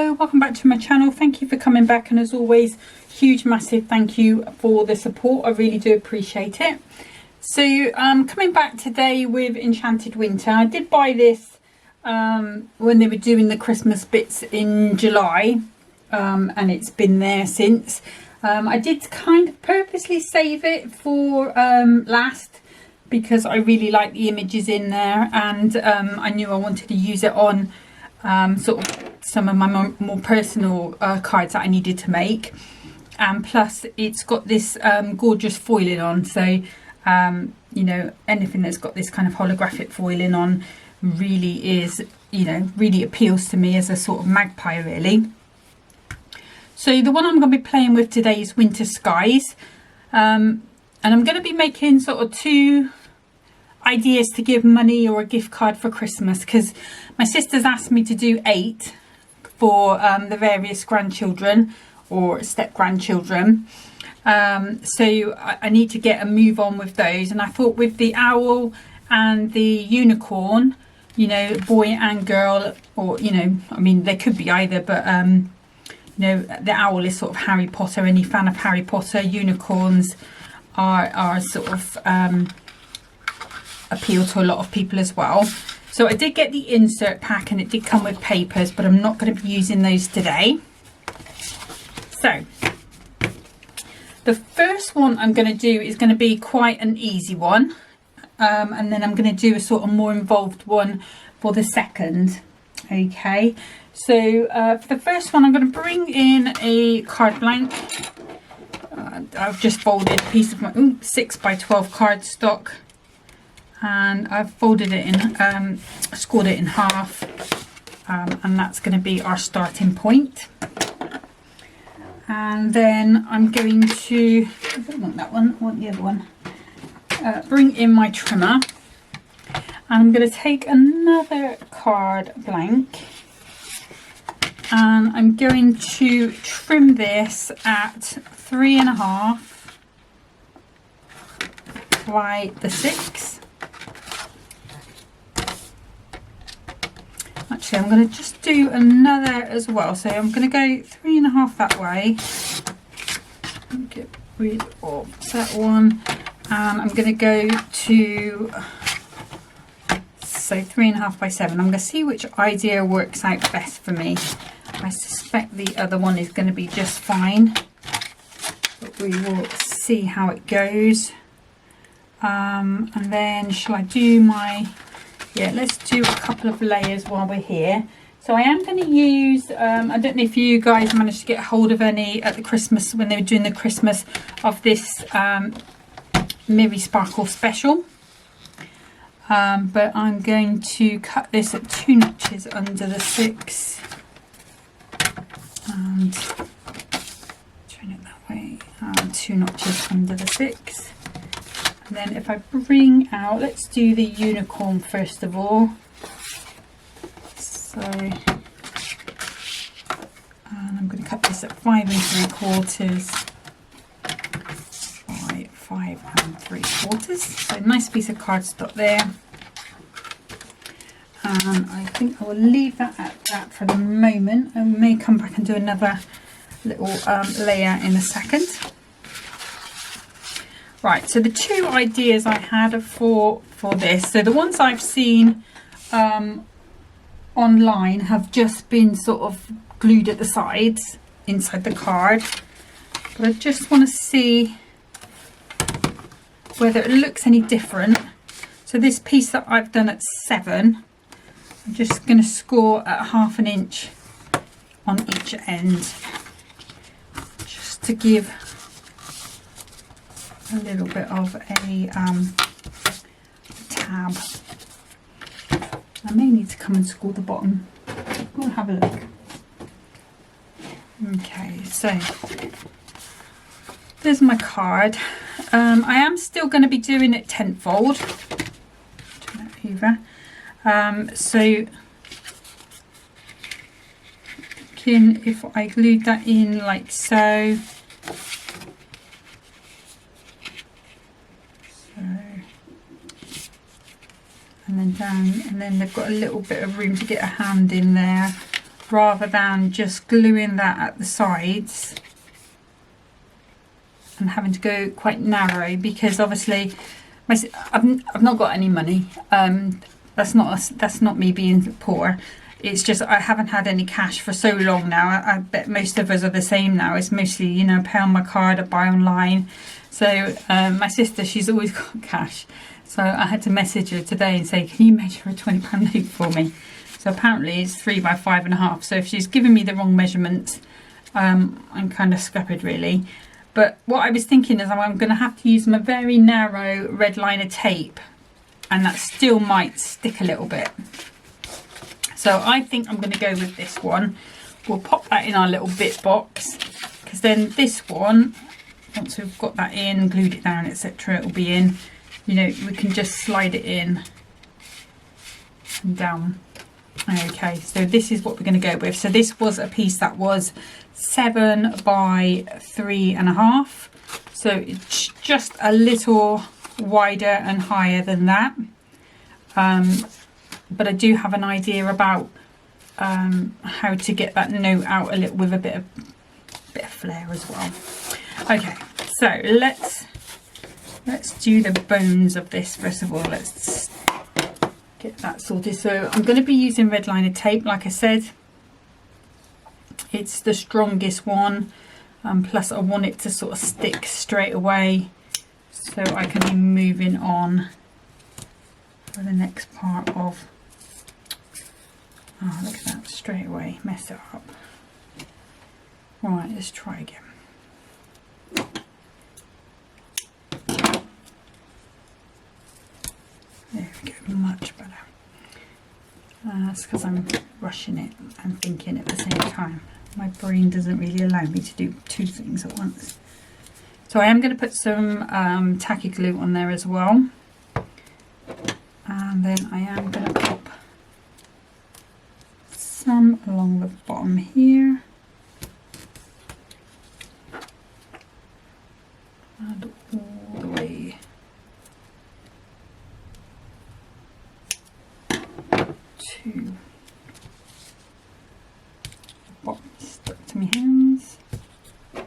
Hello, welcome back to my channel. Thank you for coming back, and as always, huge massive thank you for the support. I really do appreciate it. So coming back today with Enchanted Winter. I did buy this when they were doing the Christmas bits in July, and it's been there since. I did kind of purposely save it for last, because I really like the images in there, and I knew I wanted to use it on sort of some of my more personal cards that I needed to make. And plus it's got this gorgeous foiling on, so you know, anything that's got this kind of holographic foiling on really is, you know, really appeals to me as a sort of magpie really. So the one I'm going to be playing with today is Winter Skies, and I'm going to be making sort of two ideas to give money or a gift card for Christmas, because my sister's asked me to do 8 for the various grandchildren or step grandchildren. So I need to get a move on with those, and I thought with the owl and the unicorn, you know, boy and girl, or you know, I mean they could be either, but you know, the owl is sort of Harry Potter. Any fan of Harry Potter, unicorns are sort of appeal to a lot of people as well. So I did get the insert pack, and it did come with papers, but I'm not going to be using those today. So the first one I'm going to do is going to be quite an easy one, and then I'm going to do a sort of more involved one for the second. Okay, so for the first one I'm going to bring in a card blank. I've just folded a piece of my 6x12 cardstock, and I've folded it in, scored it in half, and that's going to be our starting point. And then I'm going to, I don't want that one, I want the other one, bring in my trimmer, and I'm going to take another card blank, and I'm going to trim this at 3.5 by the 6. Actually, I'm going to just do another as well. So I'm going to go 3.5 that way. Get rid of that one. And I'm going to go to, so 3.5 by 7. I'm going to see which idea works out best for me. I suspect the other one is going to be just fine, but we will see how it goes. And then shall I do my... Yeah, let's do a couple of layers while we're here. So I am going to use, I don't know if you guys managed to get hold of any at the Christmas, when they were doing the Christmas, of this Mirror Sparkle special. But I'm going to cut this at 2 notches under the 6. And turn it that way. 2 notches under the 6. And then if I bring out, let's do the unicorn first of all. So, and I'm going to cut this at 5 3/4 by 5 3/4. So nice piece of cardstock there. And I think I will leave that at that for the moment. I may come back and do another little layer in a second. Right, so the two ideas I had for this, so the ones I've seen online have just been sort of glued at the sides inside the card, but I just want to see whether it looks any different. So this piece that I've done at 7, I'm just going to score at 1/2 inch on each end, just to give a little bit of a tab. I may need to come and score the bottom. We'll have a look. Okay, so there's my card. I am still going to be doing it tenfold. Turn that over. So thinking if I glued that in like so. And then down, and then they've got a little bit of room to get a hand in there. rather than just gluing that at the sides and having to go quite narrow, because obviously I've not got any money. That's not me being poor. It's just I haven't had any cash for so long now. I bet most of us are the same now. It's mostly, you know, pay on my card or buy online. So my sister, she's always got cash. So I had to message her today and say, can you measure a £20 note for me? So apparently it's 3 by 5.5. So if she's given me the wrong measurement, I'm kind of scuppered really. But what I was thinking is I'm going to have to use my very narrow red liner tape, and that still might stick a little bit. So I think I'm going to go with this one. We'll pop that in our little bit box, because then this one, once we've got that in, glued it down, etc., it'll be in. You know, we can just slide it in and down. Okay, so this is what we're going to go with. So this was a piece that was 7 by 3.5. So it's just a little wider and higher than that. But I do have an idea about how to get that note out a little with a bit of flair as well. Okay, so let's do the bones of this first of all. Let's get that sorted. So I'm going to be using red liner tape, like I said. It's the strongest one, plus I want it to sort of stick straight away so I can be moving on for the next part of. Oh, look at that, straight away messed it up. Right, let's try again. There we go, much better. That's because I'm rushing it and thinking at the same time. My brain doesn't really allow me to do 2 things at once. So I am going to put some tacky glue on there as well. And then I am going to pop some along the bottom here. And all the way to the bottom, stuck to my hands. There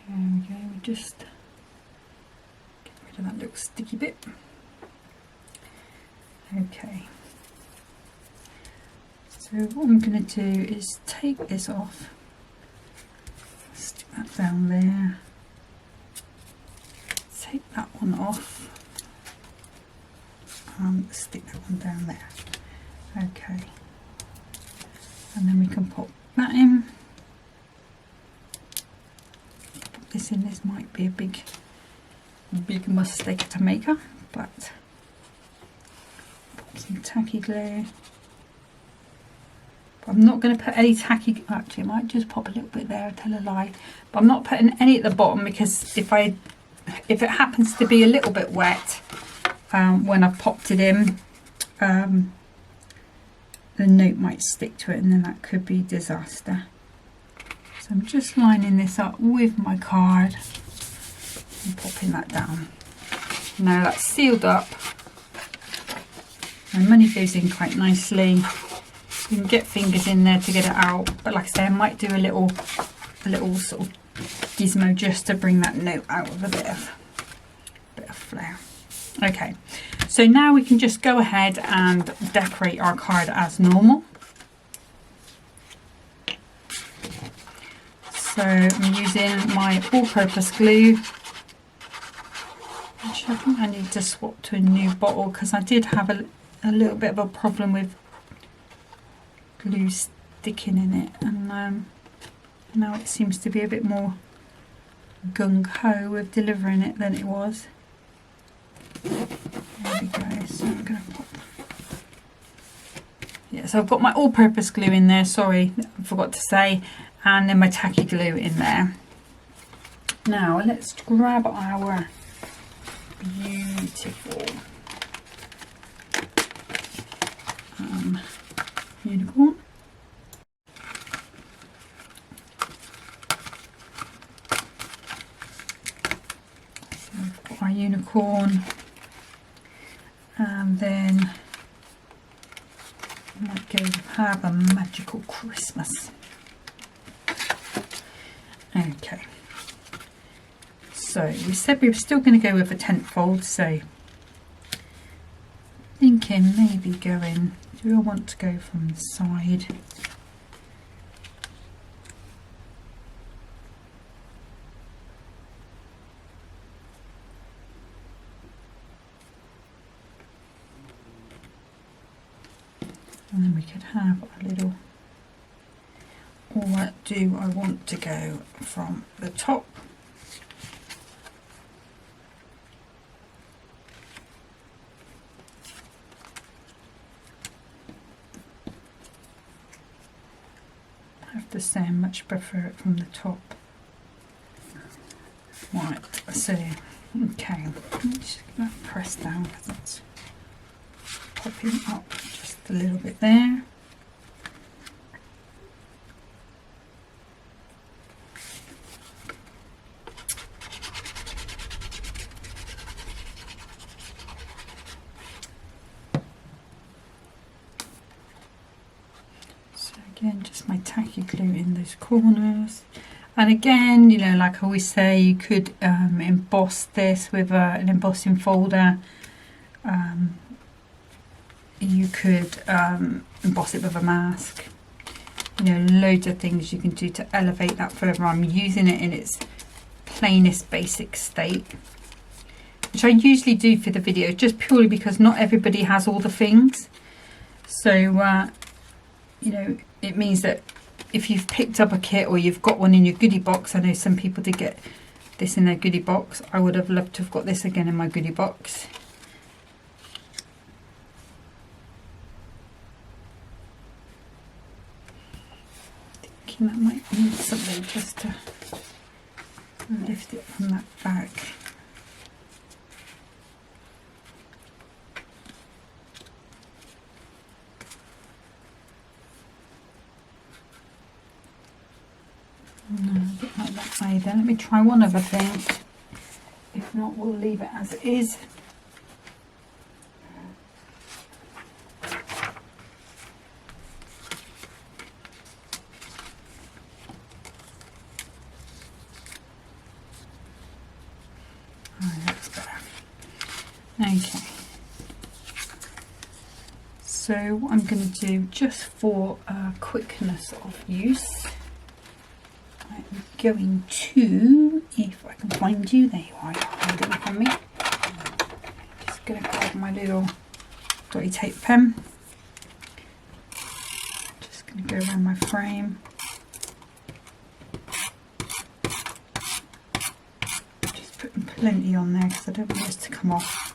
we go, we just get rid of that little sticky bit. Okay, so what I'm going to do is take this off, stick that down there, take that one off, and stick that one down there. Okay, and then we can pop that in. Put this in. This might be a big mistake to make, but put some tacky glue. But I'm not going to put any tacky. Actually, I might just pop a little bit there. I tell a lie, but I'm not putting any at the bottom, because if it happens to be a little bit wet when I've popped it in, the note might stick to it, and then that could be disaster. So I'm just lining this up with my card and popping that down. Now that's sealed up. My money goes in quite nicely. You can get fingers in there to get it out, but like I say, I might do a little sort of gizmo just to bring that note out with a bit of flair. Okay, so now we can just go ahead and decorate our card as normal. So I'm using my all-purpose glue, which I think I need to swap to a new bottle, because I did have a little bit of a problem with glue sticking in it, and now it seems to be a bit more gung-ho with delivering it than it was. There we go. So I'm going to pop. Yeah, so I've got my all-purpose glue in there. Sorry, I forgot to say, and then my tacky glue in there. Now let's grab our beautiful unicorn. So we've got our unicorn. And then go have a magical Christmas. Okay, so we said we were still going to go with a tent fold, so thinking maybe going, do I want to go from the side? And then we could have a little, or do I want to go from the top? I have to say I much prefer it from the top. Right, so, okay, I'm just going to press down because that's popping up just a little bit there. So again, just my tacky glue in those corners. And again, you know, like I always say, you could emboss this with an embossing folder. You could emboss it with a mask. You know, loads of things you can do to elevate that further. I'm using it in its plainest basic state, which I usually do for the video, just purely because not everybody has all the things. So, you know, it means that if you've picked up a kit or you've got one in your goodie box, I know some people did get this in their goodie box. I would have loved to have got this again in my goodie box. That might need something just to lift it from that back. No, I don't like that either. Let me try one other thing. If not, we'll leave it as it is. Okay, so what I'm going to do, just for quickness of use, I'm going to, if I can find you, there you are, you're hiding from me. Just going to grab my little dotty tape pen, just going to go around my frame. Just putting plenty on there because I don't want this to come off.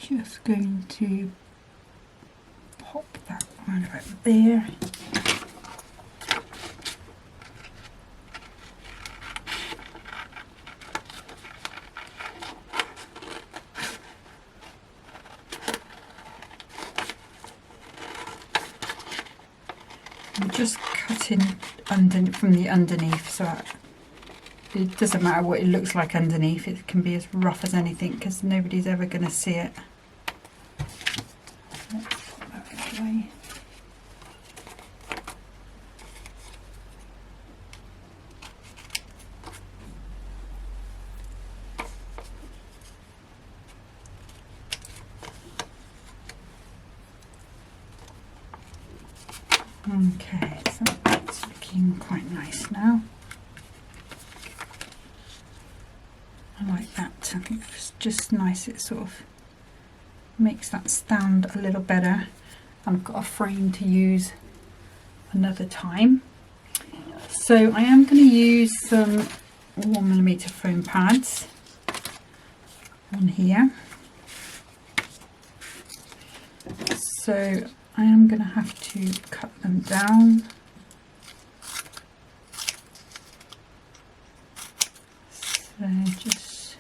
Just going to pop that right about there. I'm just cutting from the underneath, so it doesn't matter what it looks like underneath. It can be as rough as anything because nobody's ever going to see it. Okay, so that's looking quite nice now. I like that. I think it's just nice. It sort of makes that stand a little better. I've got a frame to use another time. So I am going to use some 1mm foam pads on here. So I am going to have to cut them down. So just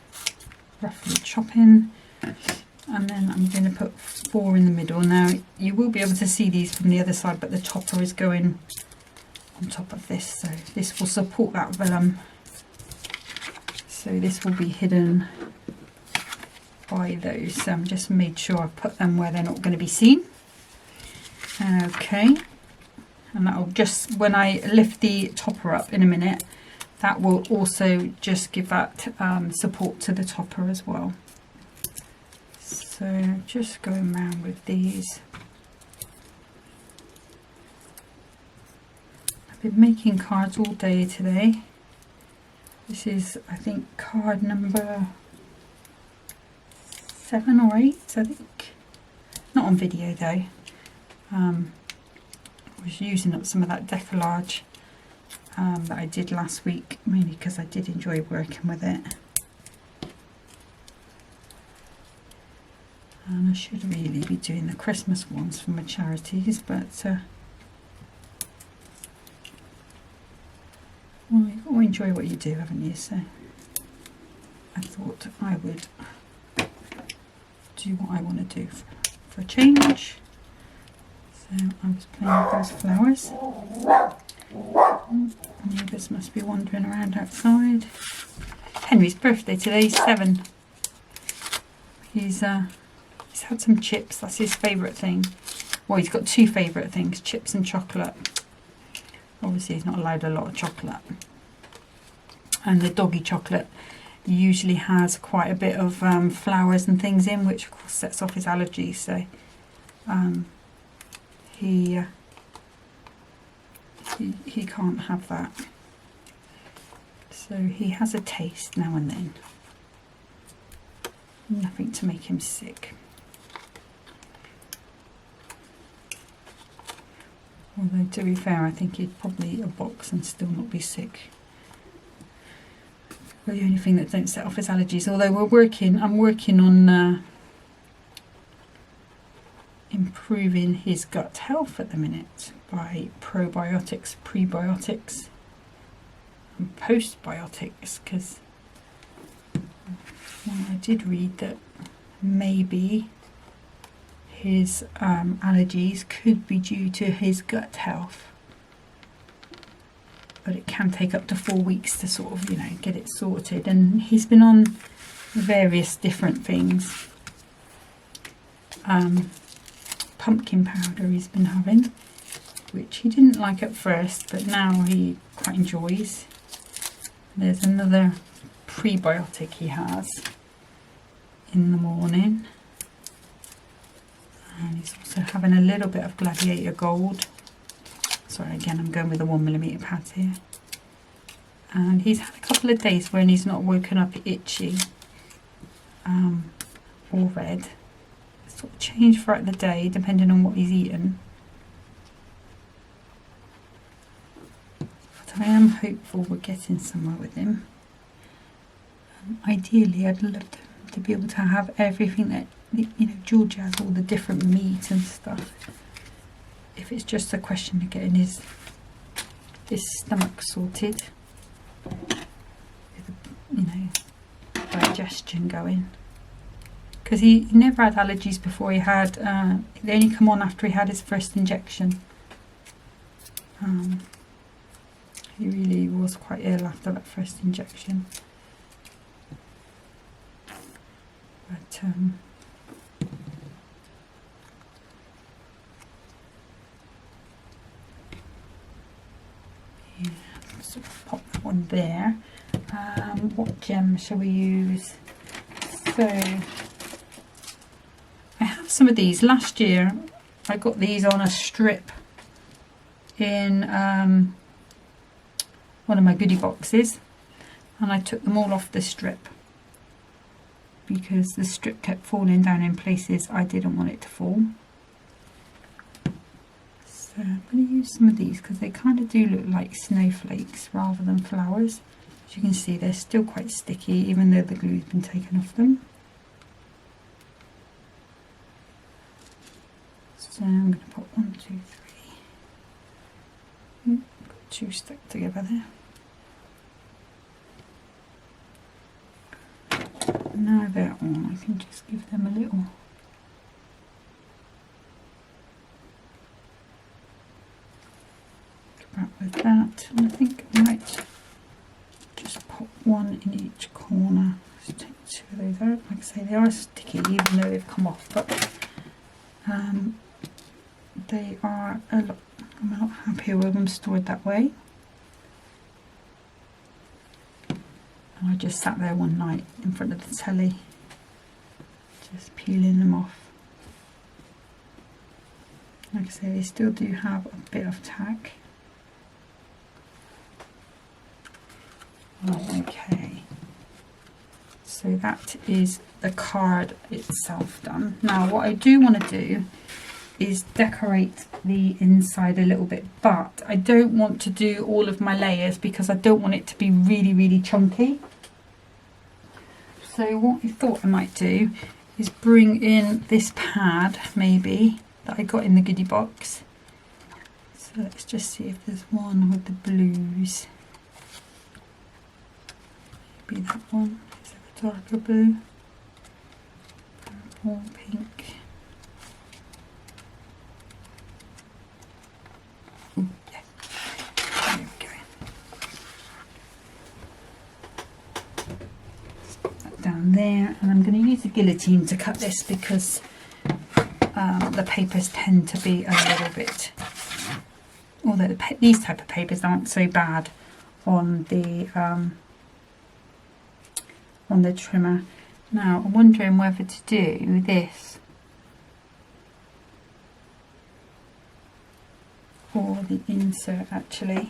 roughly chopping, and then I'm going to put 4 in the middle. Now you will be able to see these from the other side, but the topper is going on top of this, so this will support that vellum So this will be hidden by those. So I'm just made sure I've put them where they're not going to be seen. Okay, and that'll just, when I lift the topper up in a minute, that will also just give that support to the topper as well. So just going around with these. I've been making cards all day today. This is, I think, card number 7 or 8, I think. Not on video though. I was using up some of that decollage that I did last week, mainly because I did enjoy working with it. And I should really be doing the Christmas ones for my charities, but well, you've got to enjoy what you do, haven't you? So I thought I would do what I want to do for a change. So I was playing with those flowers. Neighbours must be wandering around outside. Henry's birthday today, 7. He's had some chips, that's his favourite thing. Well, he's got 2 favourite things, chips and chocolate. Obviously he's not allowed a lot of chocolate. And the doggy chocolate usually has quite a bit of flowers and things in, which of course sets off his allergies. So he can't have that. So he has a taste now and then. Nothing to make him sick. Although to be fair, I think he'd probably eat a box and still not be sick. But the only thing that don't set off his allergies, although I'm working on improving his gut health at the minute by probiotics, prebiotics and postbiotics, because I did read that maybe his allergies could be due to his gut health, but it can take up to 4 weeks to sort of, get it sorted. And he's been on various different things. Pumpkin powder he's been having, which he didn't like at first, but now he quite enjoys. There's another prebiotic he has in the morning. And he's also having a little bit of Gladiator Gold. Sorry, again, I'm going with the 1mm pads here. And he's had a couple of days when he's not woken up itchy or red. Sort of change throughout the day depending on what he's eaten. But I am hopeful we're getting somewhere with him. Ideally, I'd love to be able to have everything that, George has, all the different meat and stuff. If it's just a question of getting his stomach sorted, with, digestion going. Because he never had allergies before. They only come on after he had his first injection. He really was quite ill after that first injection. But yeah, sort of pop that one there. What gem shall we use? So I have some of these. Last year I got these on a strip in one of my goodie boxes, and I took them all off the strip because the strip kept falling down in places I didn't want it to fall. So I'm going to use some of these because they kind of do look like snowflakes rather than flowers. As you can see, they're still quite sticky even though the glue's been taken off them. So I'm going to put 1, 2, 3. Got 2 stuck together there. Now they're on, I can just give them a little back with that, and I think I might just pop one in each corner. Let's take 2 of those out. Like I say, they are sticky even though they've come off, but they are a lot, I'm a lot happier with them stored that way. And I just sat there one night in front of the telly, just peeling them off. Like I say, they still do have a bit of tack. Right, okay. So that is the card itself done. Now what I do want to do is decorate the inside a little bit, but I don't want to do all of my layers because I don't want it to be really chunky. So what I thought I might do is bring in this pad maybe that I got in the goodie box. So let's just see if there's one with the blues. Maybe that one. Is there a darker blue? Purple, pink. Ooh, yeah. There we go. Put that down there, and I'm going to use a guillotine to cut this because the papers tend to be a little bit, although these type of papers aren't so bad on the trimmer. Now I'm wondering whether to do this or the insert actually.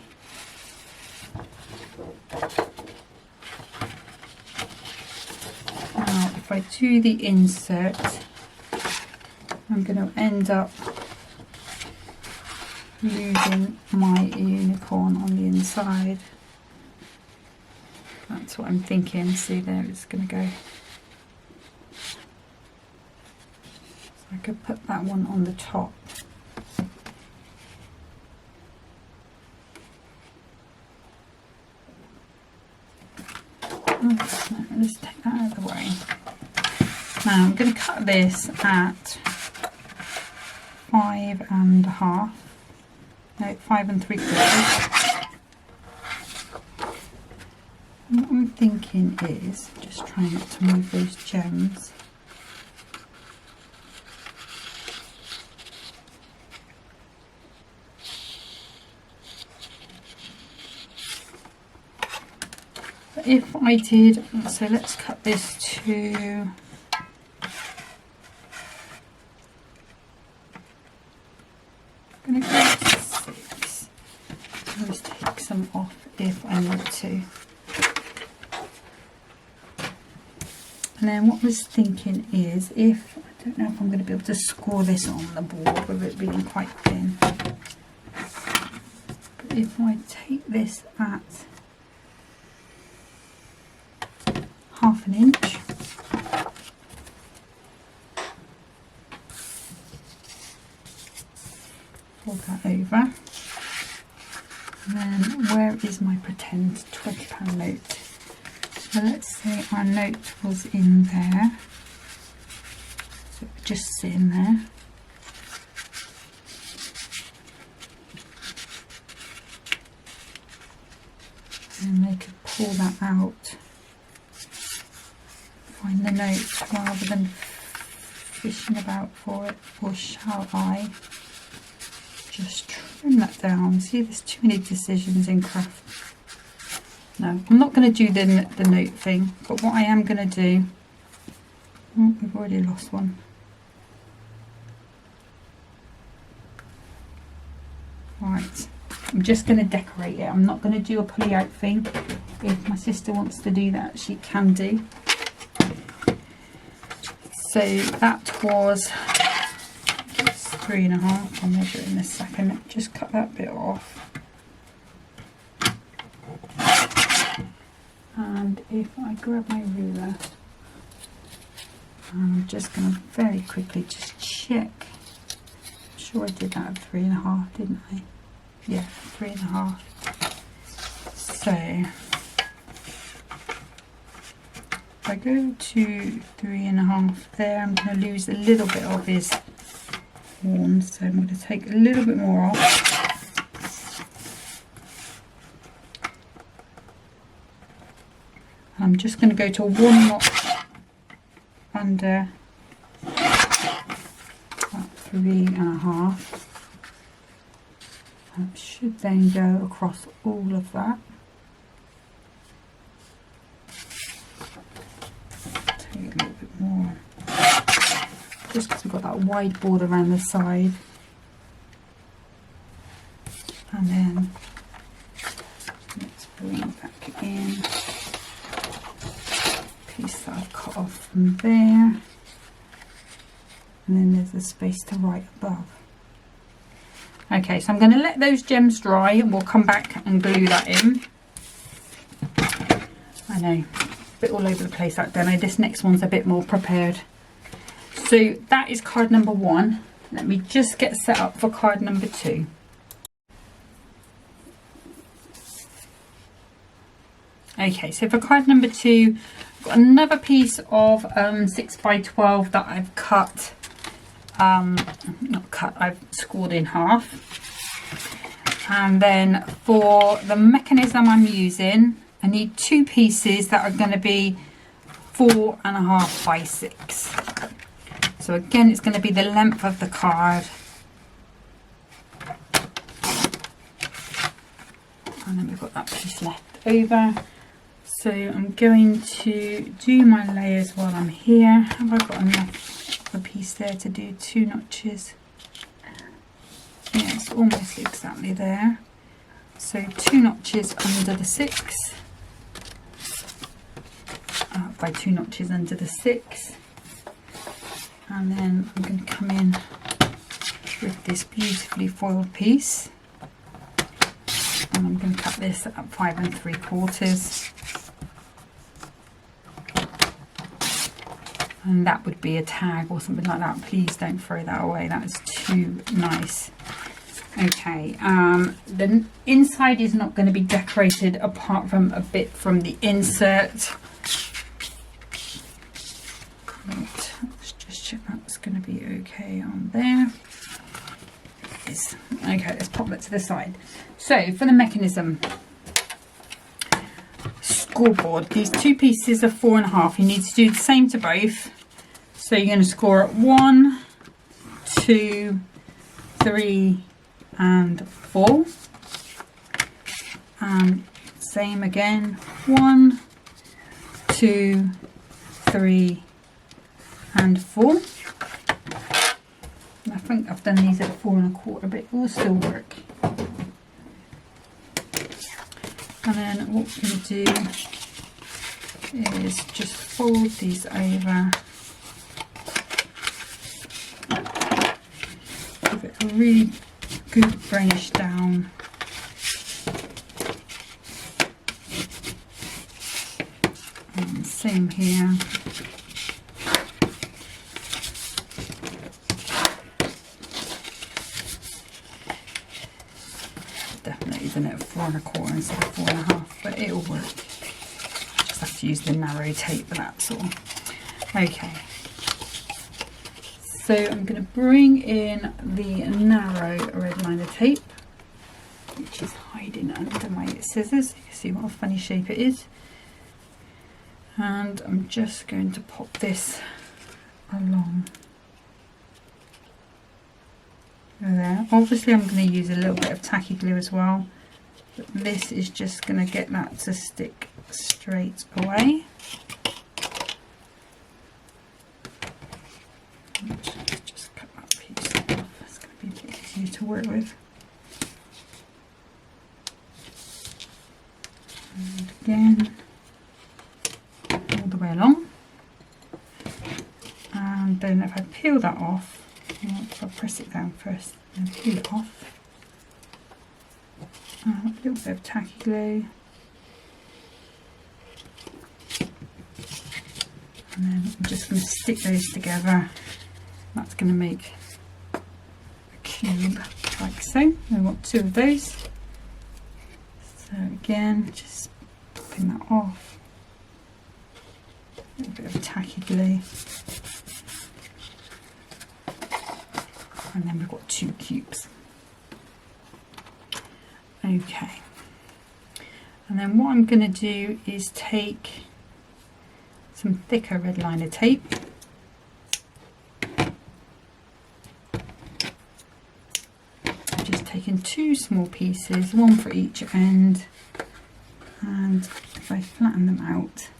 Now if I do the insert, I'm going to end up losing my unicorn on the inside. That's what I'm thinking. See, there it's going to go. So I could put that one on the top. Let's take that out of the way. Now I'm going to cut this at 5.5. No, 5 3/4. What I'm thinking is just trying not to move those gems. But if I did, so let's cut this to I'm going to go to 6. I'll just take some off if I need to. And then what I was thinking is, if I don't know if I'm going to be able to score this on the board with it being quite thin. But if I take this at 1/2 inch, fold that over, and then where is my pretend £20 note? So let's say our note was in there, so it would just sit in there. And they could pull that out, find the note rather than fishing about for it. Or shall I just trim that down? See, there's too many decisions in craft. No, I'm not going to do the note thing, but what I am going to do, oh, we've already lost one. Right, I'm just going to decorate it. I'm not going to do a pulley out thing. If my sister wants to do that, she can do. So that was 3.5. I'll measure it in a second. Just cut that bit off. And if I grab my ruler, I'm just going to very quickly just check. I'm sure I did that at 3.5, didn't I? Yeah, 3.5. So if I go to 3.5 there, I'm going to lose a little bit of his horn, so I'm going to take a little bit more off. I'm just going to go to 1 knot under that 3.5. That should then go across all of that. Take a little bit more, just because we've got that wide border around the side. And then let's bring it back in. Piece that I've cut off from there. And then there's the space to right above. Okay, so I'm going to let those gems dry and we'll come back and glue that in. I know, a bit all over the place that demo. This next one's a bit more prepared. So that is card number 1. Let me just get set up for card number 2. Okay, so for card number 2, I've got another piece of 6x12 that I've cut. I've scored in half. And then for the mechanism I'm using, I need 2 pieces that are going to be 4.5 by 6. So again, it's going to be the length of the card. And then we've got that piece left over. So I'm going to do my layers while I'm here. Have I got enough of a piece there to do 2 notches? Yeah, it's almost exactly there. So 2 notches under the 6. By 2 notches under the 6. And then I'm going to come in with this beautifully foiled piece. And I'm going to cut this at 5 3/4. And that would be a tag or something like that. Please don't throw that away. That is too nice. Okay, the inside is not going to be decorated apart from a bit from the insert. Right, let's just check that's going to be okay on there. It is. Okay, let's pop that to the side. So for the mechanism, scoreboard, these 2 pieces are 4.5. You need to do the same to both. So you're going to score at 1, 2, 3 and 4. And same again, 1, 2, 3 and 4. And I think I've done these at 4 1/4, but it will still work. And then what we're going to do is just fold these over. Give it a really good burnish down. And same here. Definitely done it at 4 1/4 instead of 4 1/2, but it'll work. Just have to use the narrow tape for that sort. Okay. So I'm going to bring in the narrow red liner tape, which is hiding under my scissors. You can see what a funny shape it is. And I'm just going to pop this along there. Obviously I'm going to use a little bit of tacky glue as well, but this is just going to get that to stick straight away. Just cut that piece off. It's going to be a bit easier to work with. And again, all the way along. And then if I peel that off, if I press it down first and peel it off, a little bit of tacky glue, and then I'm just going to stick those together. That's going to make a cube like so. I want 2 of those. So again, just popping that off. A little bit of tacky glue. And then we've got 2 cubes. Okay. And then what I'm going to do is take some thicker red liner tape. I've just taken 2 small pieces, one for each end, and if I flatten them out,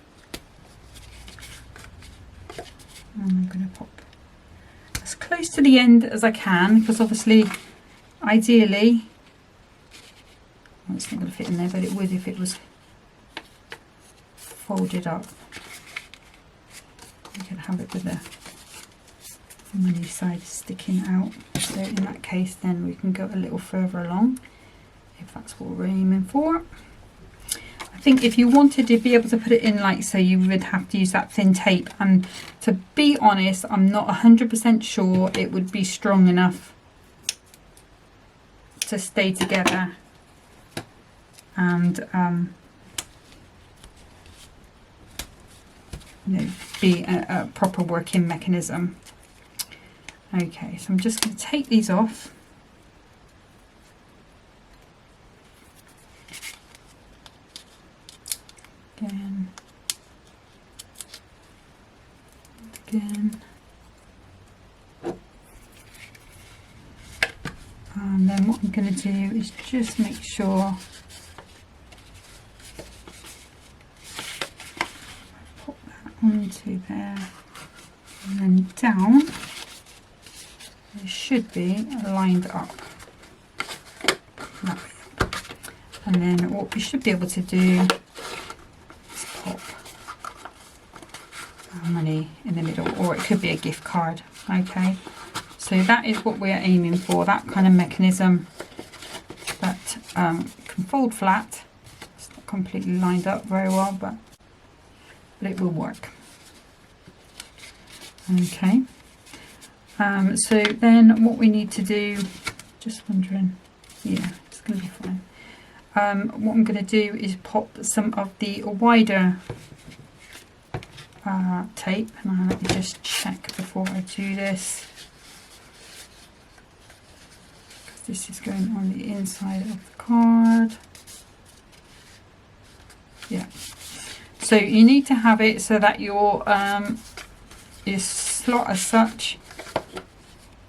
I'm going to pop as close to the end as I can, because obviously, ideally, well, it's not going to fit in there, but it would if it was folded up. You can have it with the money side sticking out. So in that case, then we can go a little further along, if that's what we're aiming for. I think if you wanted to be able to put it in like so, you would have to use that thin tape, and to be honest, I'm not 100% sure it would be strong enough to stay together and you know, be a proper working mechanism. Okay, so I'm just going to take these off. Again. And then what I'm going to do is just make sure I put that onto there, and then down it should be lined up that way. And then what we should be able to do is pop our money in the middle, or it could be a gift card. Okay, so that is what we're aiming for, that kind of mechanism that can fold flat. It's not completely lined up very well, but it will work. Okay, so then what we need to do, just wondering, yeah, it's going to be fine. What I'm going to do is pop some of the wider tape, and let me just check before I do this, because this is going on the inside of the card. Yeah, so you need to have it so that your slot as such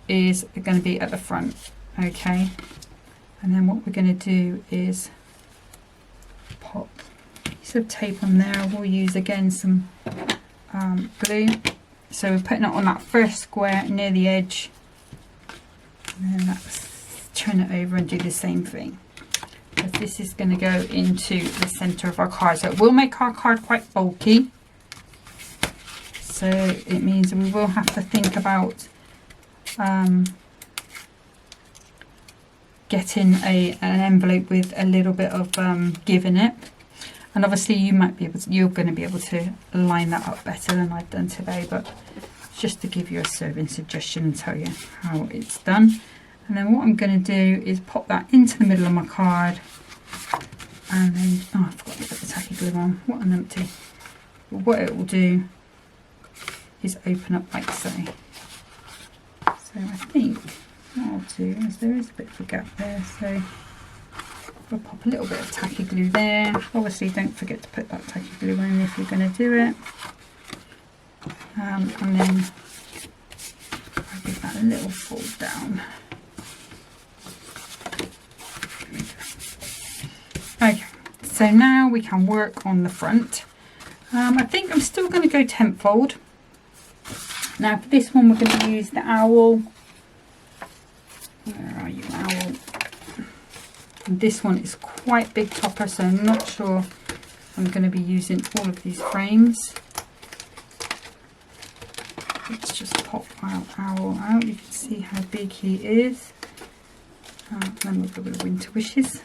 is going to be at the front. Okay, and then what we're going to do is pop a piece of tape on there. We'll use again some glue, so we're putting it on that first square near the edge, and then that's turn it over and do the same thing, because this is going to go into the center of our card, so it will make our card quite bulky. So it means we will have to think about getting an envelope with a little bit of give in it, and obviously you might be able to, you're going to be able to line that up better than I've done today, but just to give you a serving suggestion and tell you how it's done. And then what I'm going to do is pop that into the middle of my card, and then I forgot to put the tacky glue on, what an empty. But what it will do is open up like so. So I think what I'll do is, there is a bit of a gap there, so I'll pop a little bit of tacky glue there. Obviously don't forget to put that tacky glue in if you're going to do it. And then I'll give that a little fold down. Okay, so now we can work on the front. I think I'm still going to go tenfold. Now for this one we're going to use the owl. Where are you, owl? And this one is quite big topper, so I'm not sure I'm going to be using all of these frames. Let's just pop our owl out. You can see how big he is. Then we'll go with winter wishes.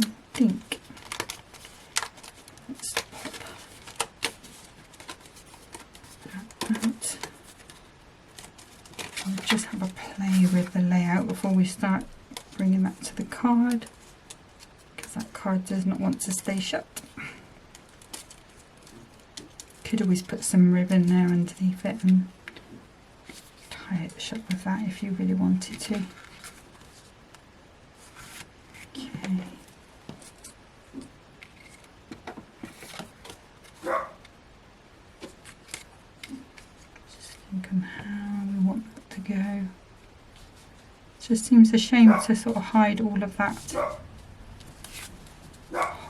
I think let's pop that out. I'll just have a play with the layout before we start bringing that to the card, because that card does not want to stay shut. Could always put some ribbon there underneath it and tie it shut with that if you really wanted to. Okay. Just seems a shame to sort of hide all of that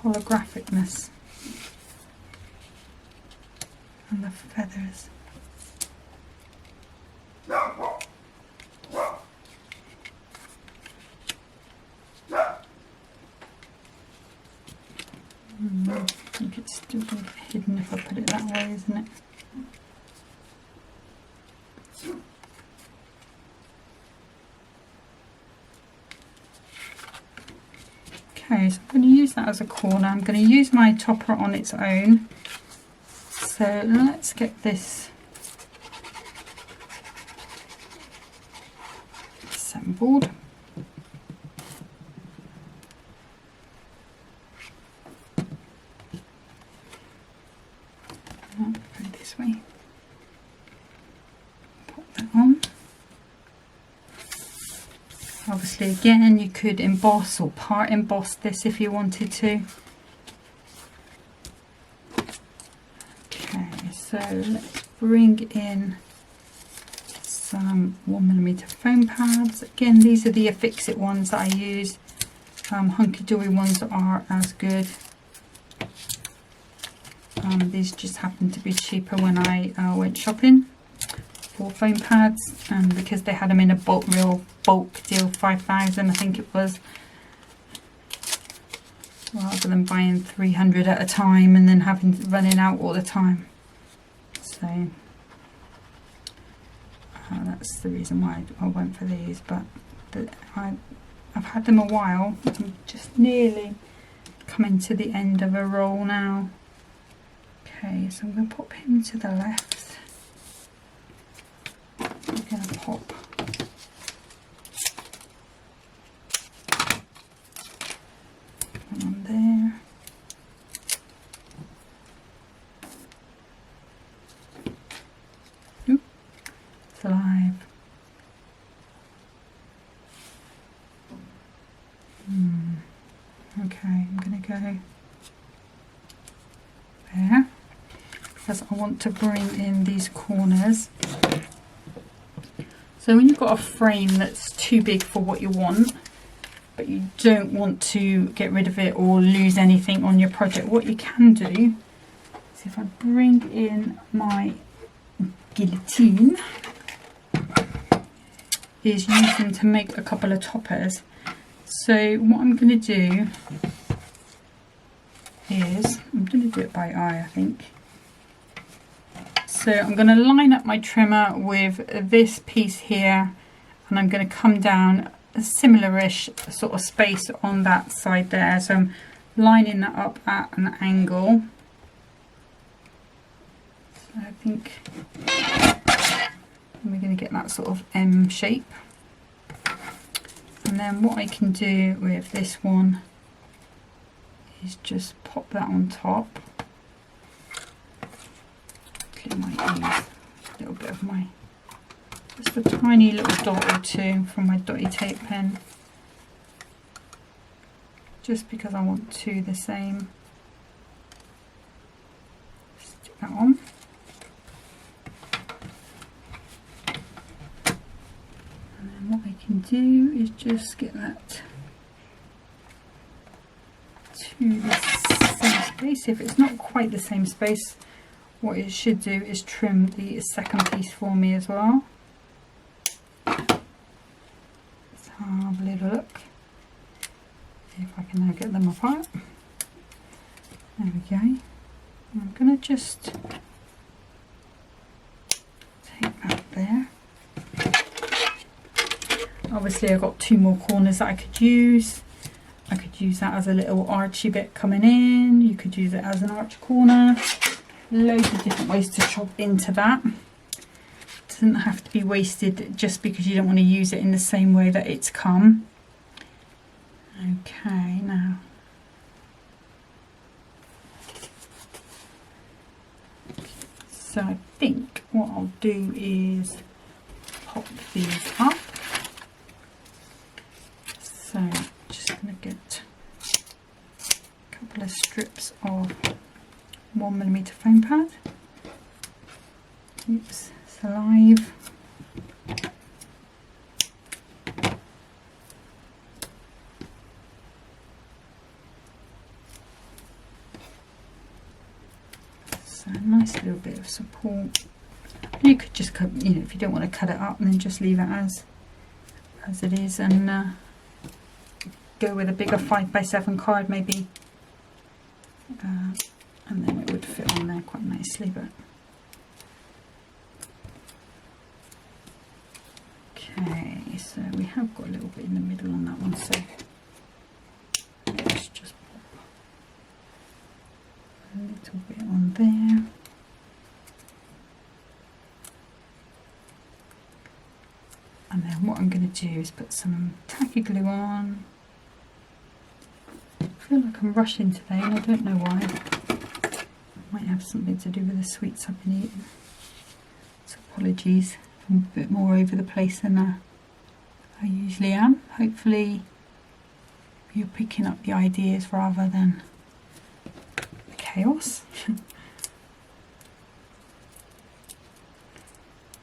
holographicness and the feathers. I think it's still going to get hidden if I put it that way, isn't it? Okay, so I'm going to use that as a corner. I'm going to use my topper on its own. So let's get this assembled. Go this way. Pop that on. Obviously, again, you could emboss or part emboss this if you wanted to. Okay, so let's bring in some 1mm foam pads. Again, these are the Affix-It ones that I use. Hunkydory ones are as good. These just happened to be cheaper when I went shopping for foam pads, and because they had them in a real bulk deal, 5,000 I think it was, rather than buying 300 at a time and then running out all the time. So that's the reason why I went for these. But I've had them a while. I'm just nearly coming to the end of a roll now. Okay, so I'm going to pop him to the left. I'm going to pop one on there. Oop, it's alive. Okay, I'm going to go there, because I want to bring in these corners. So when you've got a frame that's too big for what you want, but you don't want to get rid of it or lose anything on your project, what you can do is, if I bring in my guillotine, is use them to make a couple of toppers. So what I'm going to do is, I'm going to do it by eye, I think. So I'm going to line up my trimmer with this piece here, and I'm going to come down a similar-ish sort of space on that side there. So I'm lining that up at an angle. So I think we're going to get that sort of M shape. And then what I can do with this one is just pop that on top. I might use a little bit of just a tiny little dot or two from my dotty tape pen, just because I want two the same. Stick that on. And then what I can do is just get that to the same space. If it's not quite the same space, what it should do is trim the second piece for me as well. Let's have a little look. See if I can now get them apart. There we go. I'm going to just take that there. Obviously I've got two more corners that I could use. I could use that as a little archy bit coming in. You could use it as an arch corner. Loads of different ways to chop into that. It doesn't have to be wasted just because you don't want to use it in the same way that it's come. Okay, now so I think what I'll do is pop these up. So just going to get a couple of strips of 1mm foam pad. Oops, it's alive. So a nice little bit of support. You could just cut, you know, if you don't want to cut it up, and then just leave it as it is, and go with a bigger 5x7 card maybe, and then it would fit on there quite nicely. But okay, so we have got a little bit in the middle on that one, so let's just pop a little bit on there. And then what I'm going to do is put some tacky glue on. I feel like I'm rushing today, and I don't know why. It might have something to do with the sweets I've been eating. So apologies, I'm a bit more over the place than I usually am. Hopefully you're picking up the ideas rather than the chaos.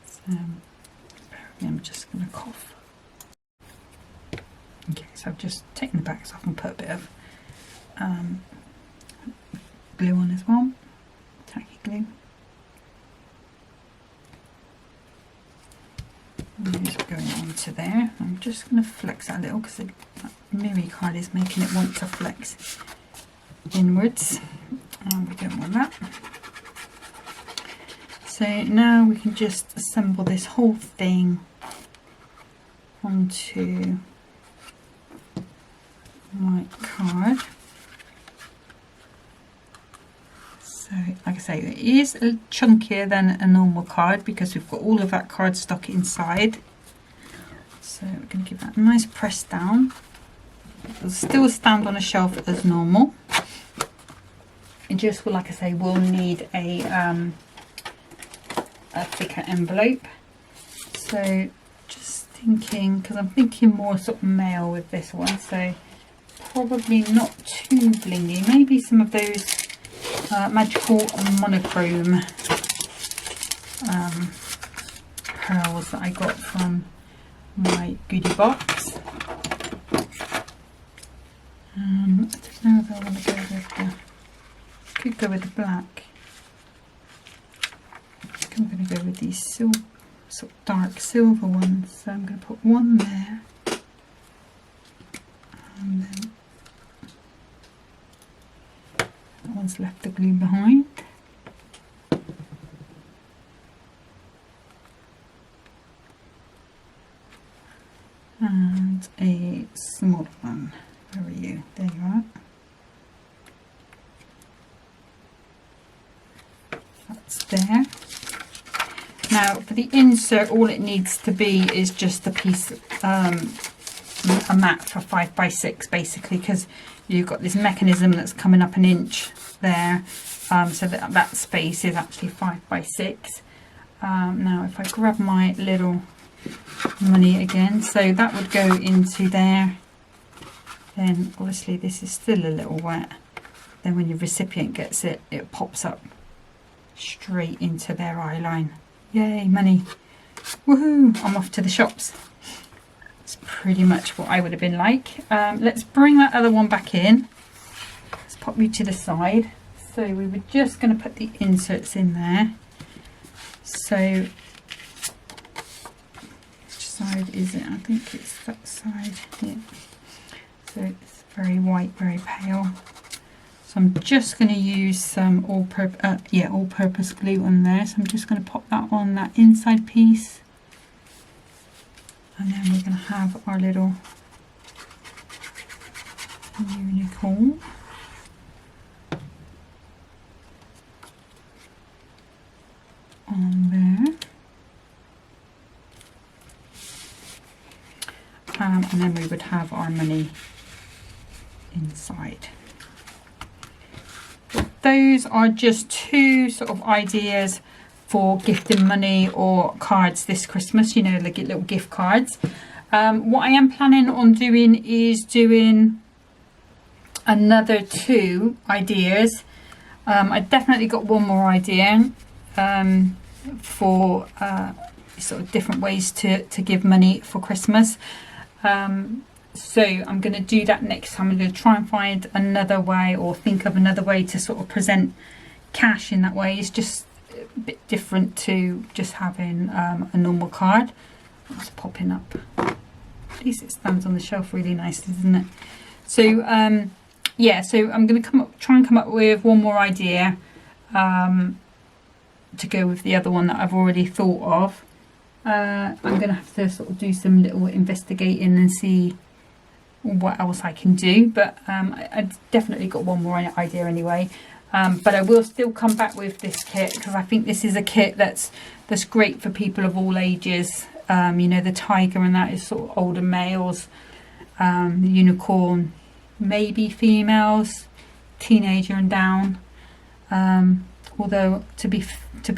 So, I'm just going to cough. Okay, so I've just taken the backs off and put a bit of glue on as well, tacky glue. And just going onto there. I'm just going to flex that a little because that Miri card is making it want to flex inwards, and we don't want that. So now we can just assemble this whole thing onto my card. So like I say, it is chunkier than a normal card because we've got all of that cardstock inside. So we're going to give that a nice press down. It'll still stand on a shelf as normal. It just will, like I say, we'll need a thicker envelope. So just thinking, because I'm thinking more sort of male with this one, so probably not too blingy. Maybe some of those magical monochrome pearls that I got from my goodie box. I don't know if I want to go with the, could go with the black. I'm going to go with these sort of dark silver ones, so I'm going to put one there, and then that one's left the glue behind. And a small one. Where are you? There you are. That's there. Now for the insert, all it needs to be is just a piece, a mat for 5x6 basically, because you've got this mechanism that's coming up an inch there, so that space is actually 5x6. Now if I grab my little money again, so that would go into there, then obviously this is still a little wet, then when your recipient gets it, it pops up straight into their eye line. Yay, money. Woohoo, I'm off to the shops. It's pretty much what I would have been like. Let's bring that other one back in. Let's pop you to the side. So we were just going to put the inserts in there. So which side is it? I think it's that side here. So it's very white, very pale. So I'm just going to use some all-purpose glue on there. So I'm just going to pop that on that inside piece, and then we're going to have our little unicorn. On there, and then we would have our money inside. Those are just two sort of ideas for gifting money or cards this Christmas, you know, like little gift cards. What I am planning on doing is doing another two ideas. I definitely got one more idea for sort of different ways to give money for Christmas. So I'm going to do that next time. I'm going to try and find another way, or think of another way to sort of present cash in that way is just a bit different to just having a normal card. It's popping up. At least it stands on the shelf really nicely, doesn't it? So yeah, so I'm going to try and come up with one more idea to go with the other one that I've already thought of. I'm going to have to sort of do some little investigating and see what else I can do, but I've definitely got one more idea anyway. But I will still come back with this kit because I think this is a kit that's great for people of all ages. You know, the tiger and that is sort of older males, the unicorn maybe females, teenager and down. Although to be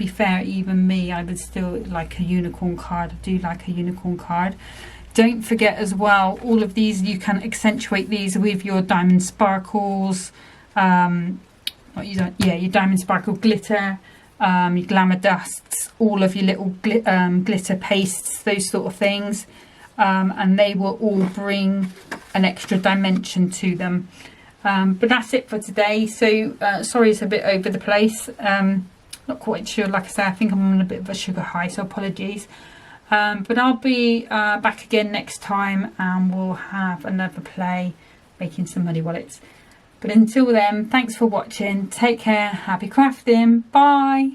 fair, even me, I would still like a unicorn card. I do like a unicorn card. Don't forget as well, all of these, you can accentuate these with your diamond sparkles, your diamond sparkle glitter, your glamour dusts, all of your little glitter pastes, those sort of things, and they will all bring an extra dimension to them. But that's it for today. So sorry it's a bit over the place, not quite sure. Like I say, I think I'm on a bit of a sugar high, so apologies. But I'll be back again next time, and we'll have another play making some money wallets. But until then, thanks for watching. Take care. Happy crafting. Bye.